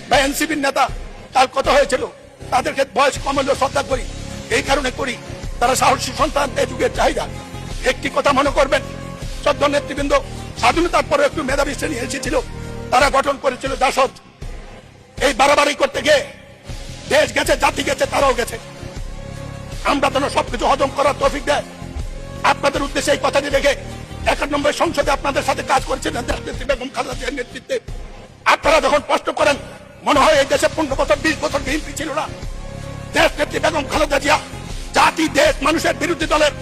বা এনসিপির নেতা তার কথা হয়েছিল, তাদেরকে বয়স কম হলেও শ্রদ্ধা করি, এই কারণে করি তারা সাহসী সন্তান, এই যুগের চাহিদা। একটি কথা মনে করবেন, শ্রদ্ধা নেতৃবৃন্দ স্বাধীনতার পরে একটু মেধাবী শ্রেণী এসেছিল, তারা গঠন করেছিল জাসদ। এই বাড়াবাড়ি করতে গিয়ে দেশ গেছে, জাতি গেছে, তারাও গেছে। আমরা যেন সবকিছু হজম করার তৌফিক দেয়। আপনাদের উদ্দেশ্যে এই কথাটি রেখে 91 সংসদে আপনাদের সাথে কাজ করেছিলেন দেশনেত্রী বেগম খালেদা জিয়ার নেতৃত্বে। আপনারা যখন প্রশ্ন করেন, মনে হয় এই দেশে 15 বছর 20 বছর বিএনপি ছিল না। দেশনেত্রী বেগম খালেদা জিয়া জাতি, দেশ, মানুষের বিরোধী দলের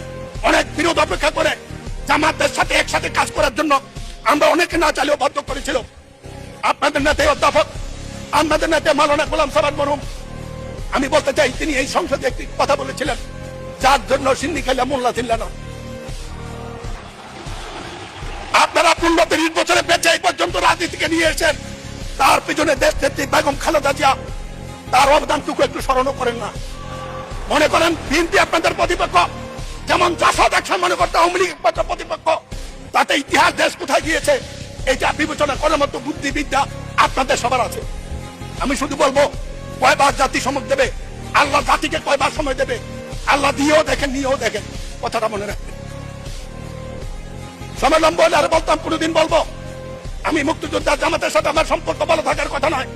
অনেক বিরোধ অপেক্ষা করে জামাতের সাথে একসাথে কাজ করার জন্য আমরা অনেকে না চাইলেও বাধ্য করেছিল। আপনাদের নেতা অধ্যাপক, আমাদের নেতা মাওলানা গোলাম সাবান মরহুম, আমি বলতে চাই, তিনি এই সংসদে একটি কথা বলেছিলেন, যার জন্য সিন্নি খাইলা মোল্লা ছিল না। আপনারা 15-30 বছরে বেঁচে এই পর্যন্ত রাজনীতিকে নিয়ে এসেছেন, তার পিছনে দেশনেত্রী বেগম খালেদা জিয়া তার অবদানটুকু একটু স্মরণ করেন না। মনে করেন বিএনপি আপনাদের প্রতিপক্ষ, যেমন জাসদ একসময় মনে করতে আওয়ামী লীগ প্রতিপক্ষ, তাতে ইতিহাস দেশ কোথায় গিয়েছে এটা বিবেচনা করার মতো বুদ্ধিবিদ্যা আপনাদের সবার আছে। আমি শুধু বলবো, কয়বার জাতি সময় দেবে, আল্লাহ জাতিকে কয়বার সময় দেবে, আল্লাহ দিয়েও দেখেন, নিয়েও দেখেন, কথাটা মনে রাখবেন। সময় লম্বা হলে আর বলতাম, কোনোদিন বলবো। আমি মুক্তিযোদ্ধা, জামাতের সাথে আমার সম্পর্ক ভালো থাকার কথা নয়,